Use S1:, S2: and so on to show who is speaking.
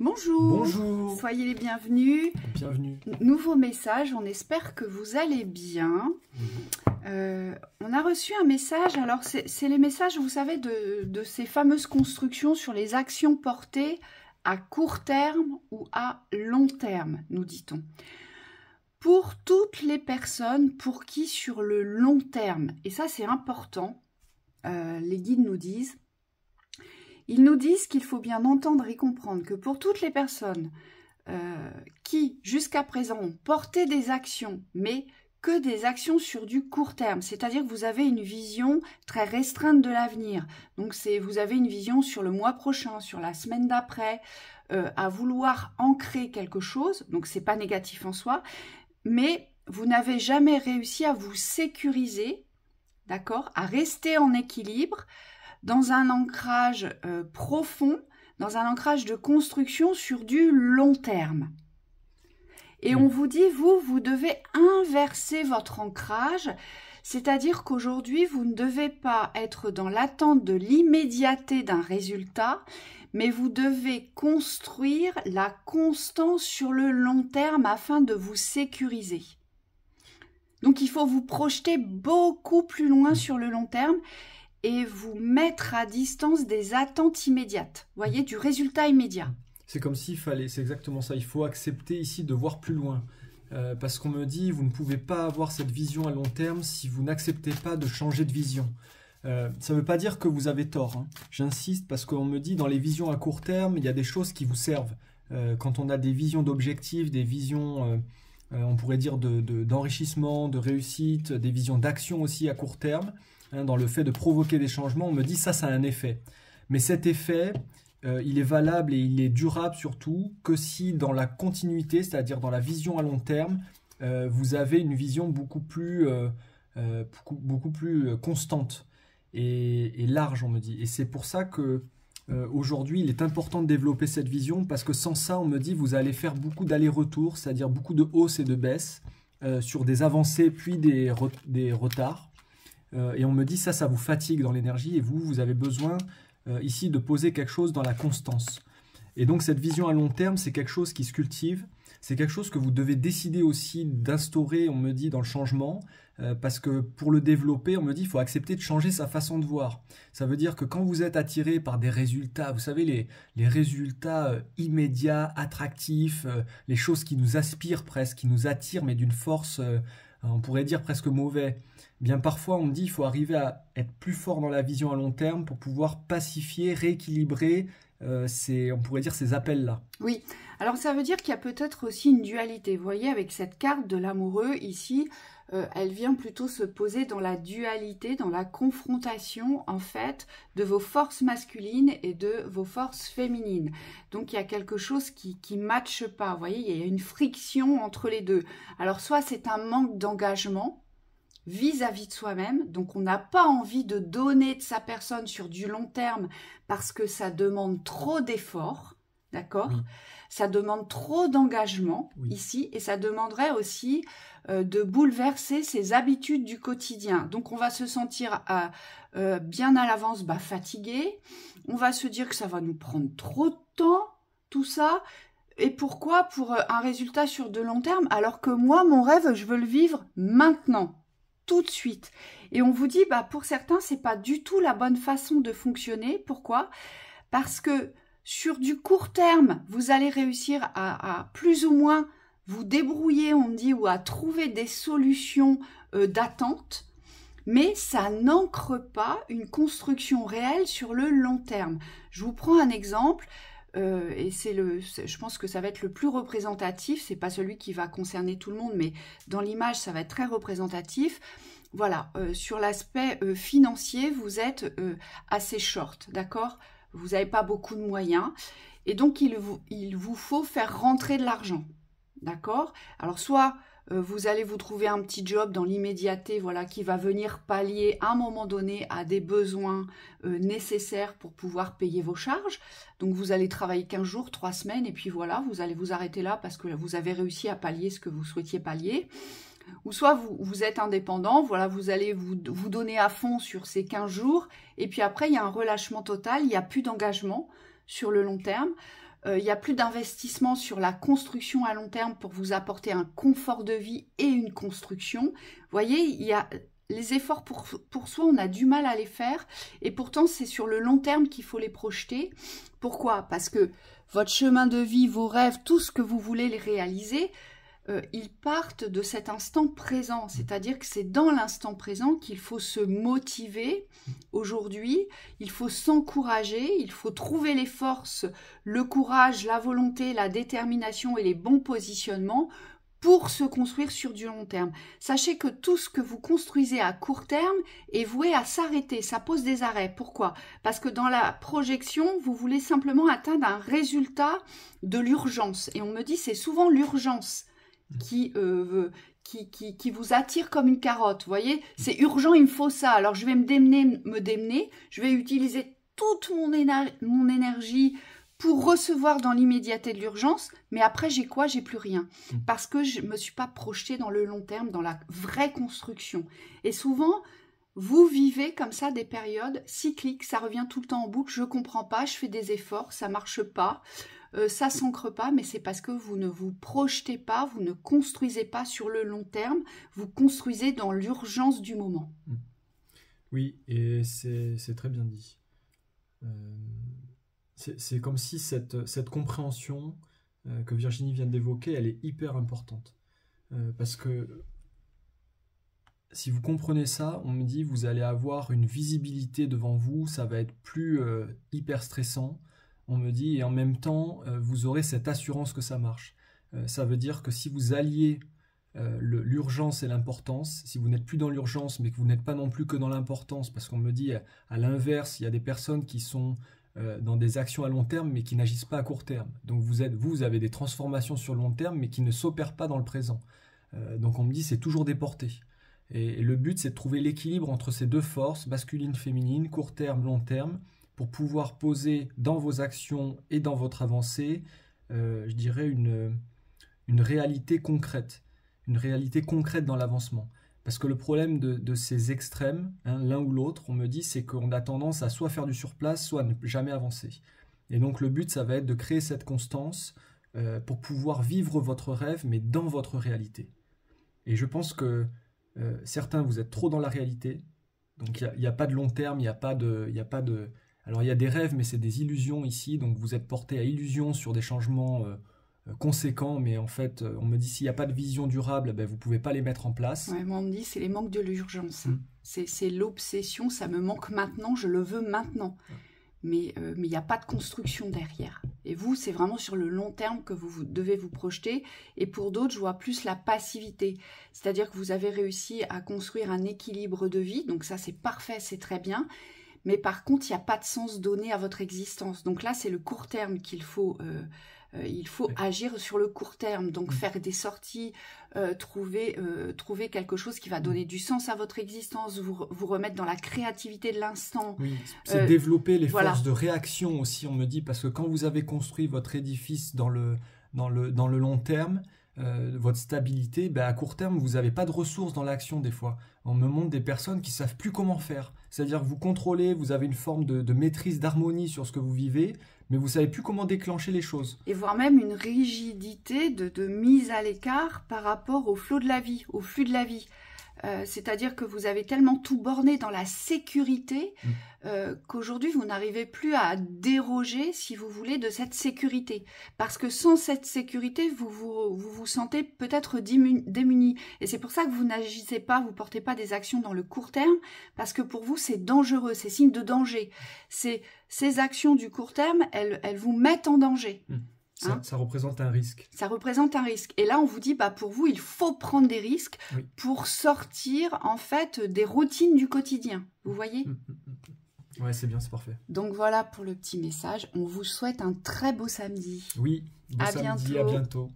S1: Bonjour,
S2: Bonjour,
S1: soyez les bienvenus.
S2: bienvenue.
S1: Nouveau message, on espère que vous allez bien. On a reçu un message, alors c'est les messages, vous savez, de ces fameuses constructions sur les actions portées à court terme ou à long terme, nous dit-on. Pour toutes les personnes pour qui sur le long terme, et ça c'est important, les guides nous disent, ils nous disent qu'il faut bien entendre et comprendre que pour toutes les personnes qui, jusqu'à présent, ont porté des actions, mais que des actions sur du court terme, c'est-à-dire que vous avez une vision très restreinte de l'avenir. Donc, vous avez une vision sur le mois prochain, sur la semaine d'après, à vouloir ancrer quelque chose. Donc, c'est pas négatif en soi, mais vous n'avez jamais réussi à vous sécuriser, d'accord, à rester en équilibre, dans un ancrage profond, dans un ancrage de construction sur du long terme. Et on vous dit, vous devez inverser votre ancrage, c'est-à-dire qu'aujourd'hui, vous ne devez pas être dans l'attente de l'immédiateté d'un résultat, mais vous devez construire la constance sur le long terme afin de vous sécuriser. Donc, il faut vous projeter beaucoup plus loin sur le long terme et vous mettre à distance des attentes immédiates, vous voyez, du résultat immédiat.
S2: C'est comme s'il fallait, c'est exactement ça, il faut accepter ici de voir plus loin. Parce qu'on me dit, vous ne pouvez pas avoir cette vision à long terme si vous n'acceptez pas de changer de vision. Ça ne veut pas dire que vous avez tort, hein. J'insiste parce qu'on me dit, dans les visions à court terme, il y a des choses qui vous servent. Quand on a des visions d'objectifs, des visions, on pourrait dire, d'enrichissement, de réussite, des visions d'action aussi à court terme, dans le fait de provoquer des changements, on me dit ça a un effet. Mais cet effet, il est valable et il est durable surtout que si dans la continuité, c'est-à-dire dans la vision à long terme, vous avez une vision beaucoup plus constante et large, on me dit. Et c'est pour ça que aujourd'hui, il est important de développer cette vision parce que sans ça, on me dit, vous allez faire beaucoup d'allers-retours, c'est-à-dire beaucoup de hausses et de baisses sur des avancées puis des retards. Et on me dit ça vous fatigue dans l'énergie et vous avez besoin ici de poser quelque chose dans la constance. Et donc cette vision à long terme, c'est quelque chose qui se cultive, c'est quelque chose que vous devez décider aussi d'instaurer, on me dit, dans le changement, parce que pour le développer, on me dit, il faut accepter de changer sa façon de voir. Ça veut dire que quand vous êtes attiré par des résultats, vous savez, les résultats immédiats, attractifs, les choses qui nous aspirent presque, qui nous attirent, mais d'une force, on pourrait dire presque mauvais, bien parfois on me dit qu'il faut arriver à être plus fort dans la vision à long terme pour pouvoir pacifier, rééquilibrer on pourrait dire ces appels-là.
S1: Oui, alors ça veut dire qu'il y a peut-être aussi une dualité. Vous voyez, avec cette carte de l'amoureux ici, elle vient plutôt se poser dans la dualité, dans la confrontation en fait de vos forces masculines et de vos forces féminines. Donc il y a quelque chose qui ne matche pas, vous voyez, il y a une friction entre les deux. Alors soit c'est un manque d'engagement vis-à-vis de soi-même, donc on n'a pas envie de donner de sa personne sur du long terme parce que ça demande trop d'efforts, d'accord, oui. Ça demande trop d'engagement ici et ça demanderait aussi de bouleverser ses habitudes du quotidien. Donc on va se sentir bien à l'avance fatigué, on va se dire que ça va nous prendre trop de temps, tout ça. Et pourquoi? Pour un résultat sur de long terme, alors que moi, mon rêve, je veux le vivre maintenant. Tout de suite. Et on vous dit, pour certains, c'est pas du tout la bonne façon de fonctionner. Pourquoi? Parce que sur du court terme, vous allez réussir à plus ou moins vous débrouiller, on dit, ou à trouver des solutions d'attente, mais ça n'ancre pas une construction réelle sur le long terme. Je vous prends un exemple. Et je pense que ça va être le plus représentatif, c'est pas celui qui va concerner tout le monde, mais dans l'image, ça va être très représentatif. Voilà, sur l'aspect financier, vous êtes assez short, d'accord? Vous n'avez pas beaucoup de moyens, et donc il vous faut faire rentrer de l'argent, d'accord? Alors soit vous allez vous trouver un petit job dans l'immédiateté, voilà, qui va venir pallier à un moment donné à des besoins nécessaires pour pouvoir payer vos charges. Donc vous allez travailler 15 jours, 3 semaines, et puis voilà, vous allez vous arrêter là parce que vous avez réussi à pallier ce que vous souhaitiez pallier. Ou soit vous êtes indépendant, voilà, vous allez vous donner à fond sur ces 15 jours, et puis après il y a un relâchement total, il n'y a plus d'engagement sur le long terme. Il n'y a plus d'investissement sur la construction à long terme pour vous apporter un confort de vie et une construction. Vous voyez, il y a les efforts pour soi, on a du mal à les faire. Et pourtant, c'est sur le long terme qu'il faut les projeter. Pourquoi? Parce que votre chemin de vie, vos rêves, tout ce que vous voulez les réaliser, ils partent de cet instant présent. C'est-à-dire que c'est dans l'instant présent qu'il faut se motiver aujourd'hui, il faut s'encourager, il faut trouver les forces, le courage, la volonté, la détermination et les bons positionnements pour se construire sur du long terme. Sachez que tout ce que vous construisez à court terme est voué à s'arrêter, ça pose des arrêts. Pourquoi? Parce que dans la projection, vous voulez simplement atteindre un résultat de l'urgence. Et on me dit c'est souvent l'urgence qui vous attire comme une carotte. Vous voyez, c'est urgent, il me faut ça. Alors je vais me démener, je vais utiliser toute mon énergie pour recevoir dans l'immédiateté de l'urgence, mais après j'ai quoi? J'ai plus rien. Parce que je ne me suis pas projetée dans le long terme, dans la vraie construction. Et souvent, vous vivez comme ça des périodes cycliques, ça revient tout le temps en boucle, je ne comprends pas, je fais des efforts, ça ne marche pas, ça ne s'ancre pas, mais c'est parce que vous ne vous projetez pas, vous ne construisez pas sur le long terme, vous construisez dans l'urgence du moment.
S2: Oui, et c'est très bien dit. C'est comme si cette compréhension que Virginie vient d'évoquer, elle est hyper importante. Parce que si vous comprenez ça, on me dit vous allez avoir une visibilité devant vous, ça va être plus hyper stressant. On me dit, et en même temps, vous aurez cette assurance que ça marche. Ça veut dire que si vous alliez l'urgence et l'importance, si vous n'êtes plus dans l'urgence, mais que vous n'êtes pas non plus que dans l'importance, parce qu'on me dit, à l'inverse, il y a des personnes qui sont dans des actions à long terme, mais qui n'agissent pas à court terme. Donc vous avez des transformations sur le long terme, mais qui ne s'opèrent pas dans le présent. Donc on me dit, c'est toujours déporté. Et le but, c'est de trouver l'équilibre entre ces deux forces, masculine, féminine, court terme, long terme, pour pouvoir poser dans vos actions et dans votre avancée, je dirais, une réalité concrète. Une réalité concrète dans l'avancement. Parce que le problème de ces extrêmes, l'un ou l'autre, on me dit, c'est qu'on a tendance à soit faire du surplace, soit ne jamais avancer. Et donc le but, ça va être de créer cette constance pour pouvoir vivre votre rêve, mais dans votre réalité. Et je pense que certains, vous êtes trop dans la réalité. Donc il n'y a pas de long terme, il n'y a pas de... Alors il y a des rêves, mais c'est des illusions ici. Donc vous êtes porté à illusion sur des changements conséquents, mais en fait, on me dit s'il n'y a pas de vision durable, ben, vous ne pouvez pas les mettre en place.
S1: Ouais, moi on me dit c'est les manques de l'urgence. C'est l'obsession, ça me manque maintenant, je le veux maintenant. Mais il n'y a pas de construction derrière. Et vous, c'est vraiment sur le long terme que vous devez vous projeter. Et pour d'autres, je vois plus la passivité. C'est-à-dire que vous avez réussi à construire un équilibre de vie. Donc ça, c'est parfait, c'est très bien. Mais par contre, il n'y a pas de sens donné à votre existence. Donc là, c'est le court terme qu'il faut... il faut agir sur le court terme, donc faire des sorties, trouver quelque chose qui va donner du sens à votre existence, vous remettre dans la créativité de l'instant.
S2: Oui, c'est développer les forces de réaction aussi, on me dit, parce que quand vous avez construit votre édifice dans le long terme, votre stabilité, ben à court terme, vous n'avez pas de ressources dans l'action des fois. On me montre des personnes qui ne savent plus comment faire. C'est-à-dire que vous contrôlez, vous avez une forme de maîtrise, d'harmonie sur ce que vous vivez, mais vous ne savez plus comment déclencher les choses.
S1: Et voire même une rigidité de mise à l'écart par rapport au flot de la vie, au flux de la vie. C'est-à-dire que vous avez tellement tout borné dans la sécurité qu'aujourd'hui, vous n'arrivez plus à déroger, si vous voulez, de cette sécurité. Parce que sans cette sécurité, vous vous sentez peut-être démuni. Et c'est pour ça que vous n'agissez pas, vous ne portez pas des actions dans le court terme, parce que pour vous, c'est dangereux, c'est signe de danger. Ces actions du court terme, elles vous mettent en danger.
S2: Ça représente un risque.
S1: Ça représente un risque. Et là, on vous dit, bah, pour vous, il faut prendre des risques pour sortir, en fait, des routines du quotidien. Vous voyez ?
S2: Ouais, c'est bien, c'est parfait.
S1: Donc, voilà pour le petit message. On vous souhaite un très beau samedi.
S2: Oui, bon samedi, à bientôt.